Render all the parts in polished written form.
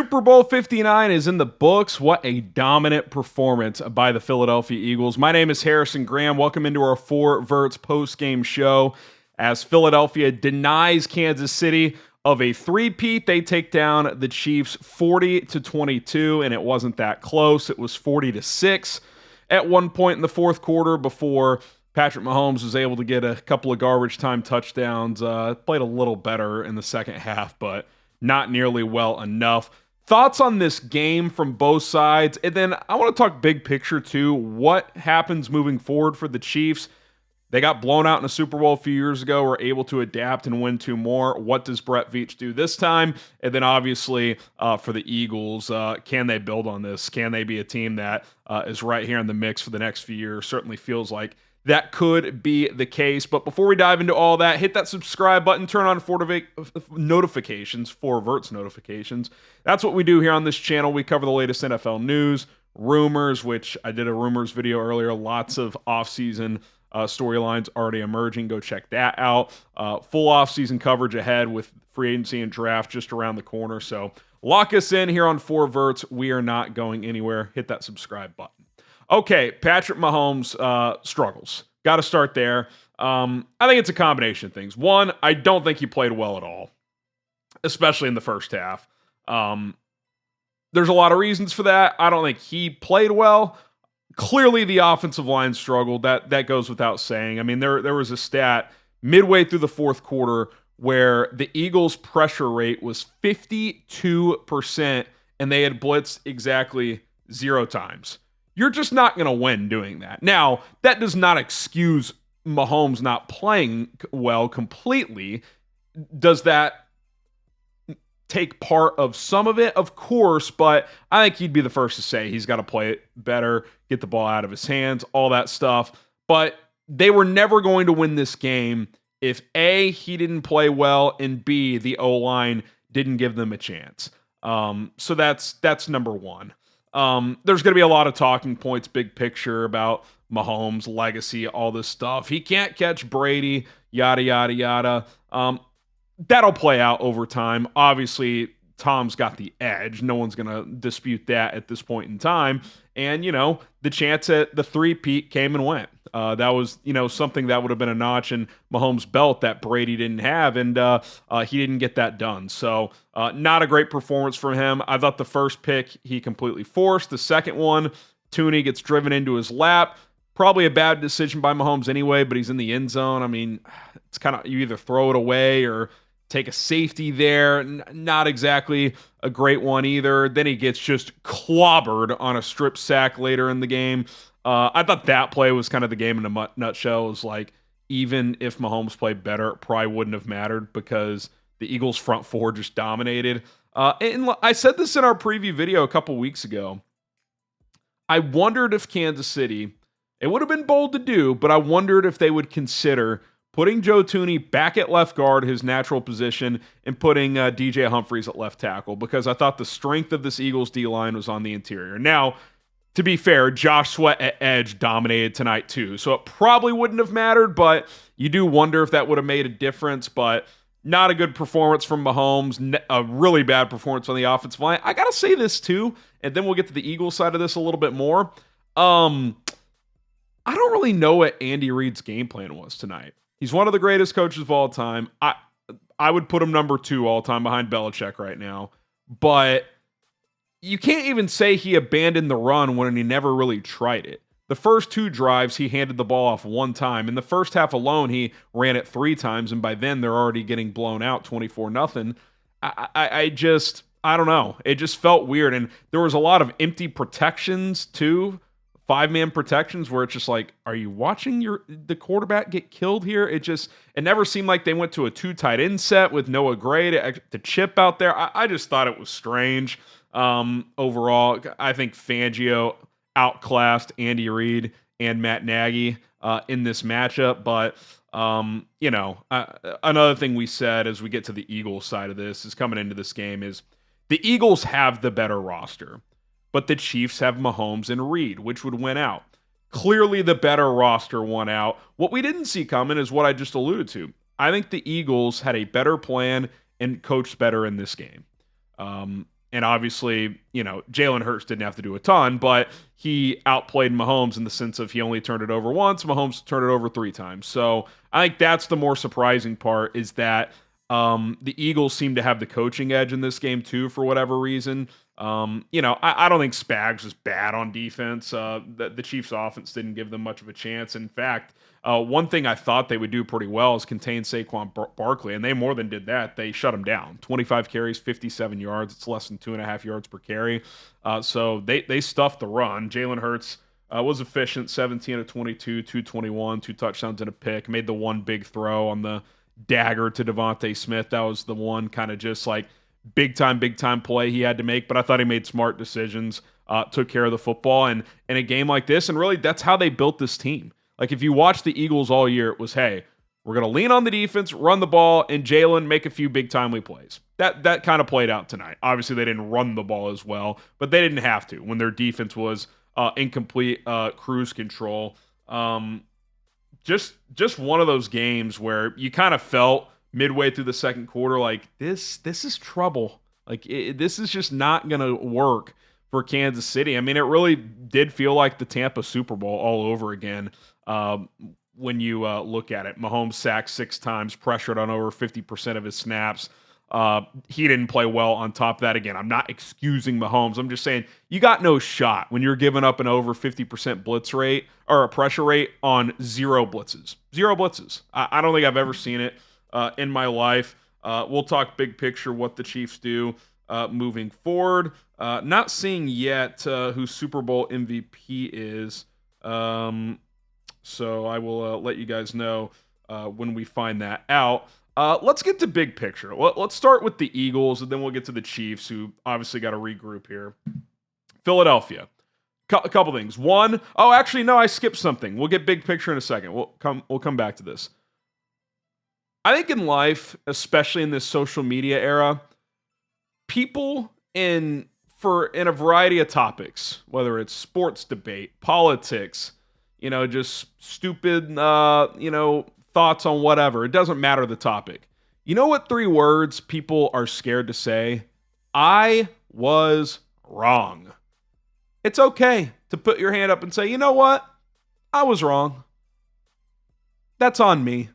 Super Bowl 59 is in the books. What a dominant performance by the Philadelphia Eagles. My name is Harrison Graham. Welcome into our Four Verts post-game show. As Philadelphia denies Kansas City of a three-peat, they take down the Chiefs 40-22, and it wasn't that close. It was 40-6 at one point in the fourth quarter before Patrick Mahomes was able to get a couple of garbage time touchdowns. Played a little better in the second half, but not nearly well enough. Thoughts on this game from both sides, and then I want to talk big picture too. What happens moving forward for the Chiefs? They got blown out in a Super Bowl a few years ago, were able to adapt and win two more. What does Brett Veach do this time? And then obviously for the Eagles, can they build on this? Can they be a team that is right here in the mix for the next few years? Certainly feels like that could be the case. But before we dive into all that, hit that subscribe button, turn on notifications, Four Verts notifications. That's what we do here on this channel. We cover the latest NFL news, rumors, which I did a rumors video earlier. Lots of offseason storylines already emerging. Go check that out. Full offseason coverage ahead with free agency and draft just around the corner. So lock us in here on Four Verts. We are not going anywhere. Hit that subscribe button. Okay, Patrick Mahomes struggles. Got to start there. I think it's a combination of things. One, I don't think he played well at all, especially in the first half. There's a lot of reasons for that. I don't think he played well. Clearly, the offensive line struggled. That goes without saying. I mean, there was a stat midway through the fourth quarter where the Eagles' pressure rate was 52%, and they had blitzed exactly 0 times. You're just not going to win doing that. Now, that does not excuse Mahomes not playing well completely. Does that take part of some of it? Of course, but I think he'd be the first to say he's got to play it better, get the ball out of his hands, all that stuff. But they were never going to win this game if A, he didn't play well, and B, the O-line didn't give them a chance. So that's number one. There's going to be a lot of talking points, big picture, about Mahomes' legacy, all this stuff. He can't catch Brady, yada, yada, yada. That'll play out over time. Obviously, Tom's got the edge. No one's going to dispute that at this point in time. And, the chance at the three-peat came and went. That was, something that would have been a notch in Mahomes' belt that Brady didn't have, and he didn't get that done. So not a great performance from him. I thought the first pick he completely forced. The second one, Tooney gets driven into his lap. Probably a bad decision by Mahomes anyway, but he's in the end zone. I mean, it's kind of, you either throw it away or take a safety there. Not exactly a great one either. Then he gets just clobbered on a strip sack later in the game. I thought that play was kind of the game in a nutshell. It was like, even if Mahomes played better, it probably wouldn't have mattered because the Eagles' front four just dominated. And I said this in our preview video a couple weeks ago. I wondered if Kansas City, it would have been bold to do, but I wondered if they would consider putting Joe Tooney back at left guard, his natural position, and putting DJ Humphries at left tackle, because I thought the strength of this Eagles D-line was on the interior. Now, to be fair, Josh Sweat at edge dominated tonight too, so it probably wouldn't have mattered, but you do wonder if that would have made a difference. But not a good performance from Mahomes, a really bad performance on the offensive line. I got to say this too, and then we'll get to the Eagles side of this a little bit more. I don't really know what Andy Reid's game plan was tonight. He's one of the greatest coaches of all time. I would put him number 2 all time behind Belichick right now. But you can't even say he abandoned the run when he never really tried it. The first 2 drives, he handed the ball off 1 time. In the first half alone, he ran it 3 times, and by then they're already getting blown out 24-0. I don't know. It just felt weird. And there was a lot of empty protections too. 5-man protections where it's just like, are you watching the quarterback get killed here? It never seemed like they went to a 2 tight end set with Noah Gray to chip out there. I just thought it was strange. Overall, I think Fangio outclassed Andy Reid and Matt Nagy in this matchup. But, another thing we said as we get to the Eagles side of this is coming into this game is the Eagles have the better roster, but the Chiefs have Mahomes and Reid, which would win out. Clearly the better roster won out. What we didn't see coming is what I just alluded to. I think the Eagles had a better plan and coached better in this game. And obviously, Jalen Hurts didn't have to do a ton, but he outplayed Mahomes in the sense of he only turned it over once. Mahomes turned it over 3 times. So I think that's the more surprising part, is that the Eagles seem to have the coaching edge in this game too, for whatever reason. I don't think Spags was bad on defense. The Chiefs' offense didn't give them much of a chance. In fact, one thing I thought they would do pretty well is contain Saquon Barkley, and they more than did that. They shut him down. 25 carries, 57 yards. It's less than 2.5 yards per carry. So they stuffed the run. Jalen Hurts was efficient, 17 of 22, 221, 2 touchdowns and a pick. Made the one big throw on the dagger to Devontae Smith. That was the one kind of just like big time play he had to make, but I thought he made smart decisions, took care of the football, and in a game like this, and really that's how they built this team. Like, if you watch the Eagles all year, it was, hey, we're going to lean on the defense, run the ball, and Jalen make a few big timely plays. That kind of played out tonight. Obviously, they didn't run the ball as well, but they didn't have to when their defense was in complete cruise control. Just one of those games where you kind of felt midway through the second quarter like this is trouble. Like, this is just not going to work for Kansas City. I mean, it really did feel like the Tampa Super Bowl all over again. When you look at it, Mahomes sacked 6 times, pressured on over 50% of his snaps. He didn't play well on top of that. Again, I'm not excusing Mahomes. I'm just saying you got no shot when you're giving up an over 50% blitz rate or a pressure rate on 0 blitzes. 0 blitzes. I don't think I've ever seen it in my life. We'll talk big picture what the Chiefs do moving forward. Not seeing yet who Super Bowl MVP is. So I will let you guys know when we find that out. Let's get to big picture. Let's start with the Eagles, and then we'll get to the Chiefs, who obviously got to regroup here. Philadelphia. A couple things. One, actually, no, I skipped something. We'll get big picture in a second. We'll come back to this. I think in life, especially in this social media era, people in a variety of topics, whether it's sports debate, politics, just stupid, thoughts on whatever. It doesn't matter the topic. You know what 3 words people are scared to say? I was wrong. It's okay to put your hand up and say, you know what? I was wrong. That's on me.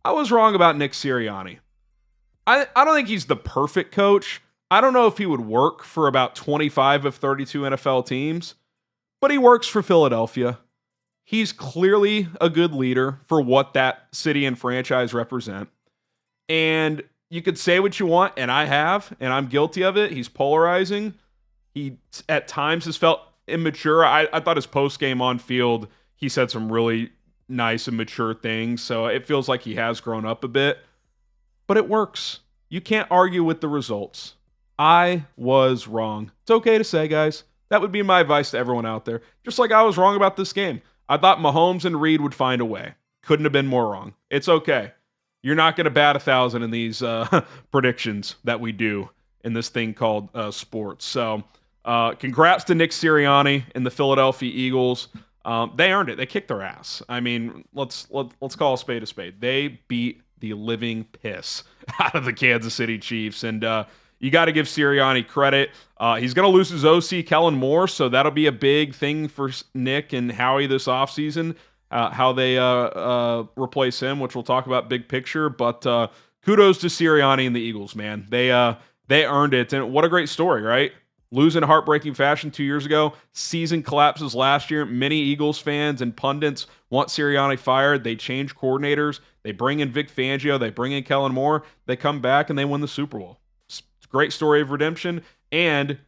I was wrong about Nick Sirianni. I don't think he's the perfect coach. I don't know if he would work for about 25 of 32 NFL teams, but he works for Philadelphia. He's clearly a good leader for what that city and franchise represent. And you could say what you want, and I have, and I'm guilty of it. He's polarizing. He, at times, has felt immature. I thought his post-game on field, he said some really nice and mature things. So it feels like he has grown up a bit. But it works. You can't argue with the results. I was wrong. It's okay to say, guys. That would be my advice to everyone out there. Just like I was wrong about this game. I thought Mahomes and Reed would find a way. Couldn't have been more wrong. It's okay. You're not going to bat 1,000 in these predictions that we do in this thing called sports. So congrats to Nick Sirianni and the Philadelphia Eagles. They earned it. They kicked their ass. I mean, let's call a spade a spade. They beat the living piss out of the Kansas City Chiefs. And you got to give Sirianni credit. He's going to lose his OC, Kellen Moore, so that'll be a big thing for Nick and Howie this offseason, how they replace him, which we'll talk about big picture. But kudos to Sirianni and the Eagles, man. They earned it. And what a great story, right? Losing in heartbreaking fashion 2 years ago. Season collapses last year. Many Eagles fans and pundits want Sirianni fired. They change coordinators. They bring in Vic Fangio. They bring in Kellen Moore. They come back and they win the Super Bowl. It's a great story of redemption and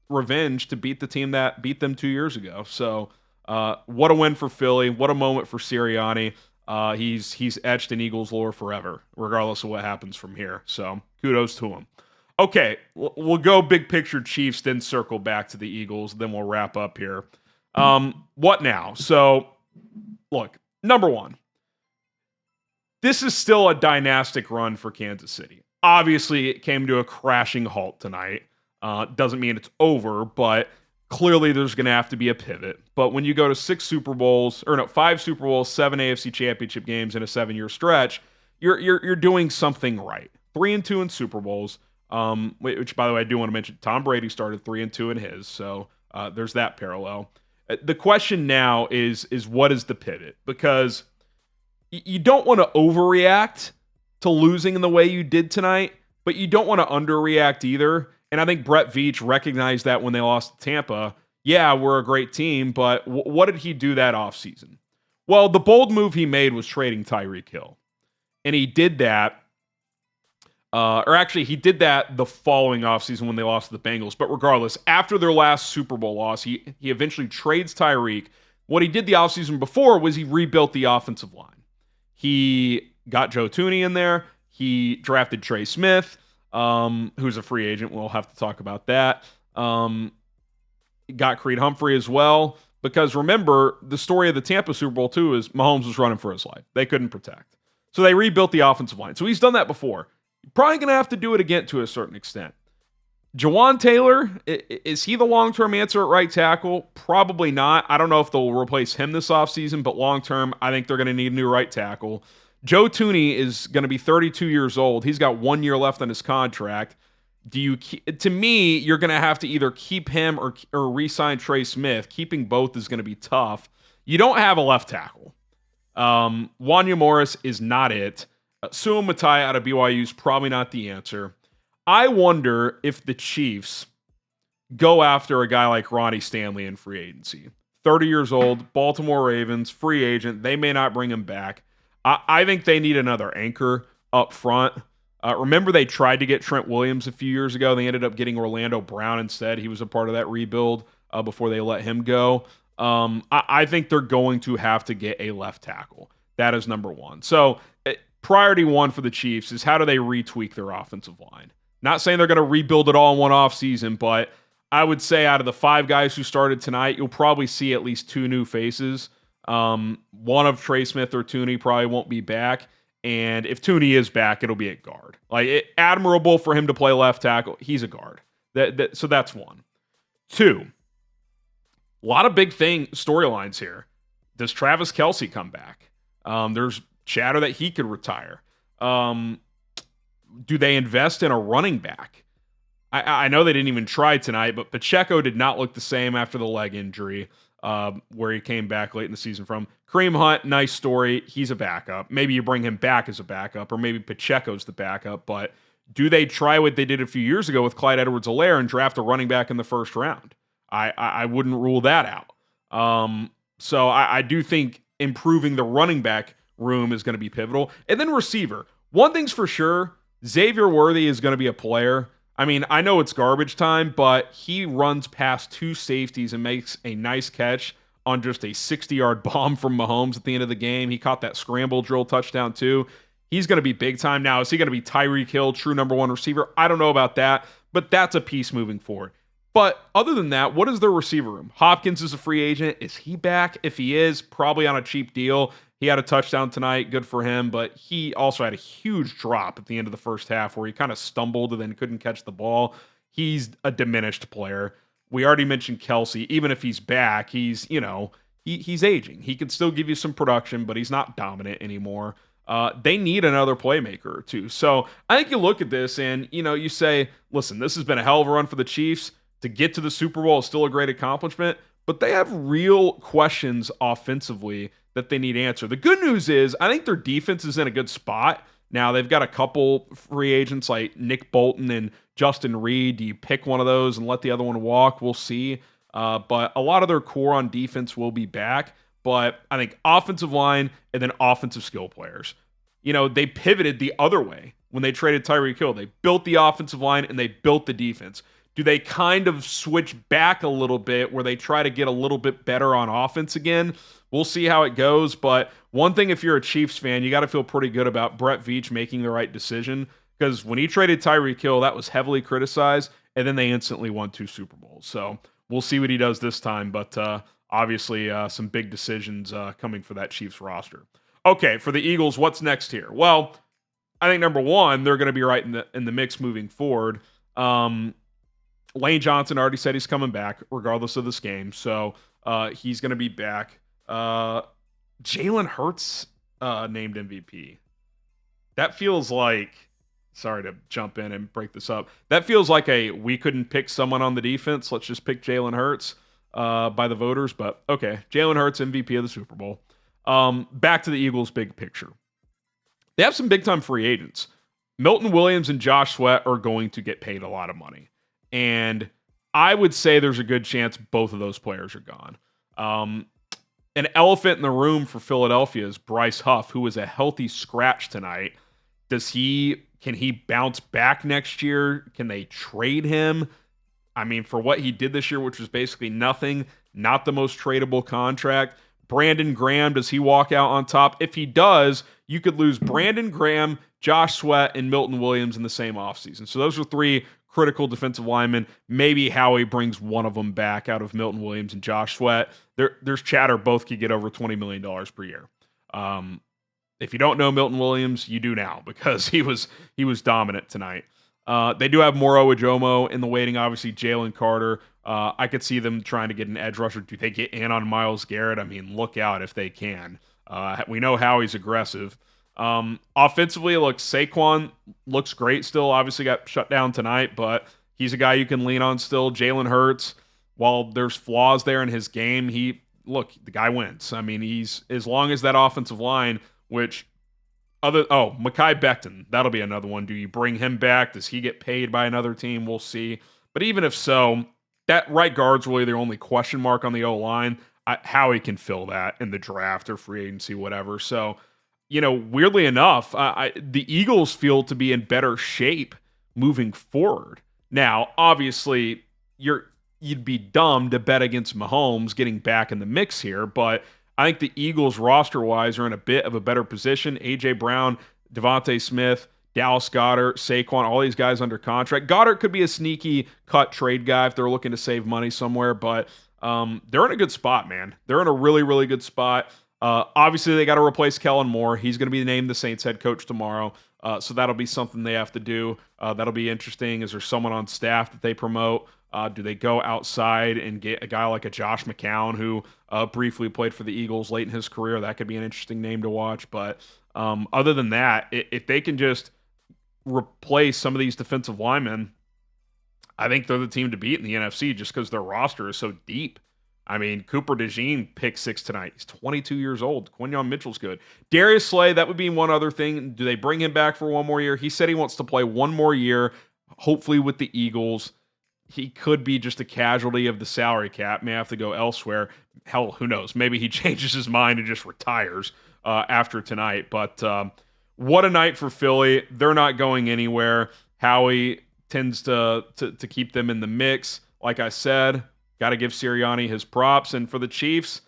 revenge to beat the team that beat them 2 years ago. So what a win for Philly. What a moment for Sirianni. He's etched in Eagles lore forever, regardless of what happens from here. So kudos to him. Okay, we'll go big picture Chiefs, then circle back to the Eagles, then we'll wrap up here. What now? So, look, number one, this is still a dynastic run for Kansas City. Obviously, it came to a crashing halt tonight. Doesn't mean it's over, but clearly there's going to have to be a pivot. But when you go to 5 Super Bowls, 7 AFC Championship games in a 7-year stretch, you're doing something right. 3-2 in Super Bowls. which, by the way, I do want to mention Tom Brady started 3-2 in his, so there's that parallel. The question now is what is the pivot? Because you don't want to overreact to losing in the way you did tonight, but you don't want to underreact either. And I think Brett Veach recognized that when they lost to Tampa. Yeah, we're a great team, but what did he do that offseason? Well, the bold move he made was trading Tyreek Hill. And he did that, he did that the following offseason when they lost to the Bengals. But regardless, after their last Super Bowl loss, he eventually trades Tyreek. What he did the offseason before was he rebuilt the offensive line. He got Joe Thuney in there. He drafted Trey Smith, who's a free agent. We'll have to talk about that. Got Creed Humphrey as well. Because remember, the story of the Tampa Super Bowl too is Mahomes was running for his life. They couldn't protect. So they rebuilt the offensive line. So he's done that before. You're probably going to have to do it again to a certain extent. Jawan Taylor, is he the long-term answer at right tackle? Probably not. I don't know if they'll replace him this offseason, but long-term, I think they're going to need a new right tackle. Joe Thuney is going to be 32 years old. He's got 1 year left on his contract. To me, you're going to have to either keep him or re-sign Trey Smith. Keeping both is going to be tough. You don't have a left tackle. Wanya Morris is not it. Sua Matai out of BYU is probably not the answer. I wonder if the Chiefs go after a guy like Ronnie Stanley in free agency. 30 years old, Baltimore Ravens, free agent. They may not bring him back. I think they need another anchor up front. Remember they tried to get Trent Williams a few years ago. They ended up getting Orlando Brown instead. He was a part of that rebuild before they let him go. I think they're going to have to get a left tackle. That is number one. So priority one for the Chiefs is how do they retweak their offensive line? Not saying they're going to rebuild it all in one offseason, but I would say out of the 5 guys who started tonight, you'll probably see at least 2 new faces. One of Trey Smith or Thuney probably won't be back. And if Thuney is back, it'll be at guard. Admirable for him to play left tackle. He's a guard. So that's one. 2, a lot of big storylines here. Does Travis Kelce come back? There's chatter that he could retire. Do they invest in a running back? I know they didn't even try tonight, but Pacheco did not look the same after the leg injury where he came back late in the season from. Kareem Hunt, nice story. He's a backup. Maybe you bring him back as a backup, or maybe Pacheco's the backup. But do they try what they did a few years ago with Clyde Edwards-Helaire and draft a running back in the first round? I wouldn't rule that out. So I do think improving the running back room is going to be pivotal. And then receiver. One thing's for sure, Xavier Worthy is going to be a player. I mean, I know it's garbage time, but he runs past 2 safeties and makes a nice catch on just a 60-yard bomb from Mahomes at the end of the game. He caught that scramble drill touchdown too. He's going to be big time now. Is he going to be Tyreek Hill, true number 1 receiver? I don't know about that, but that's a piece moving forward. But other than that, what is their receiver room? Hopkins is a free agent. Is he back? If he is, probably on a cheap deal. He had a touchdown tonight. Good for him. But he also had a huge drop at the end of the first half where he kind of stumbled and then couldn't catch the ball. He's a diminished player. We already mentioned Kelce. Even if he's back, he's aging. He can still give you some production, but he's not dominant anymore. They need another playmaker or two. So I think you look at this and, you say, listen, this has been a hell of a run for the Chiefs. To get to the Super Bowl is still a great accomplishment, but they have real questions offensively that they need answered. The good news is I think their defense is in a good spot. Now they've got a couple free agents like Nick Bolton and Justin Reed. Do you pick one of those and let the other one walk? We'll see. But a lot of their core on defense will be back. But I think offensive line and then offensive skill players. They pivoted the other way when they traded Tyreek Hill. They built the offensive line and they built the defense. Do they kind of switch back a little bit where they try to get a little bit better on offense again? We'll see how it goes. But one thing, if you're a Chiefs fan, you got to feel pretty good about Brett Veach making the right decision, because when he traded Tyreek Hill, that was heavily criticized, and then they instantly won 2 Super Bowls. So we'll see what he does this time. But obviously some big decisions coming for that Chiefs roster. Okay, for the Eagles, what's next here? Well, I think number one, they're going to be right in the mix moving forward. Lane Johnson already said he's coming back regardless of this game. So he's going to be back. Jalen Hurts named MVP. That feels like sorry to jump in and break this up. That feels like we couldn't pick someone on the defense. Let's just pick Jalen Hurts by the voters. But okay, Jalen Hurts, MVP of the Super Bowl. Back to the Eagles' big picture. They have some big-time free agents. Milton Williams and Josh Sweat are going to get paid a lot of money. And I would say there's a good chance both of those players are gone. An elephant in the room for Philadelphia is Bryce Huff, who was a healthy scratch tonight. Can he bounce back next year? Can they trade him? I mean, for what he did this year, which was basically nothing, not the most tradable contract. Brandon Graham, does he walk out on top? If he does, you could lose Brandon Graham, Josh Sweat, and Milton Williams in the same offseason. So those are three critical defensive linemen. Maybe Howie brings one of them back out of Milton Williams and Josh Sweat. There's chatter both could get over $20 million per year. If you don't know Milton Williams, you do now because he was dominant tonight. They do have Moro Ojomo in the waiting, obviously Jalen Carter. I could see them trying to get an edge rusher. Do they get in on Myles Garrett? I mean, look out if they can. We know Howie's aggressive. Offensively, look, Saquon looks great still. Obviously got shut down tonight, but he's a guy you can lean on still. Jalen Hurts, while there's flaws there in his game, the guy wins. I mean, he's as long as that offensive line, Mekhi Becton, that'll be another one. Do you bring him back? Does he get paid by another team? We'll see. But even if so, that right guard's really the only question mark on the O-line. Howie can fill that in the draft or free agency, whatever. So, weirdly enough, the Eagles feel to be in better shape moving forward. Now, obviously, you'd be dumb to bet against Mahomes getting back in the mix here, but I think the Eagles roster-wise are in a bit of a better position. A.J. Brown, Devontae Smith, Dallas Goedert, Saquon, all these guys under contract. Goddard could be a sneaky cut trade guy if they're looking to save money somewhere, but they're in a good spot, man. They're in a really, really good spot. Obviously, they got to replace Kellen Moore. He's going to be named the Saints head coach tomorrow, so that'll be something they have to do. That'll be interesting. Is there someone on staff that they promote? Do they go outside and get a guy like a Josh McCown who briefly played for the Eagles late in his career? That could be an interesting name to watch. But other than that, if they can just replace some of these defensive linemen, I think they're the team to beat in the NFC just because their roster is so deep. I mean, Cooper DeJean pick 6 tonight. He's 22 years old. Quinyon Mitchell's good. Darius Slay, that would be one other thing. Do they bring him back for one more year? He said he wants to play one more year, hopefully with the Eagles. He could be just a casualty of the salary cap, may have to go elsewhere. Hell, who knows? Maybe he changes his mind and just retires after tonight. But what a night for Philly. They're not going anywhere. Howie tends to keep them in the mix. Like I said, got to give Sirianni his props. And for the Chiefs,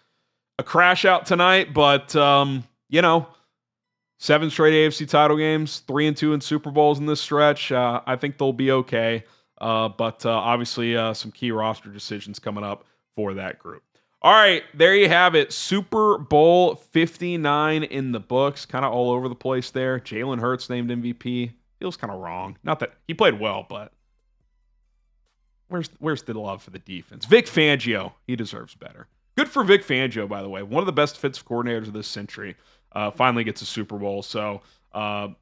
a crash out tonight, but 7 straight AFC title games, 3-2 in Super Bowls in this stretch. I think they'll be okay. But obviously some key roster decisions coming up for that group. All right, there you have it. Super Bowl 59 in the books. Kind of all over the place there. Jalen Hurts named MVP. Feels kind of wrong. Not that he played well, but where's the love for the defense? Vic Fangio, he deserves better. Good for Vic Fangio, by the way. One of the best defensive coordinators of this century. Finally gets a Super Bowl. So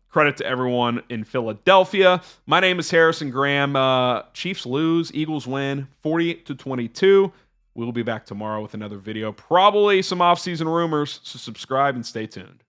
credit to everyone in Philadelphia. My name is Harrison Graham. Chiefs lose, Eagles win 40-22. We'll be back tomorrow with another video. Probably some offseason rumors, so subscribe and stay tuned.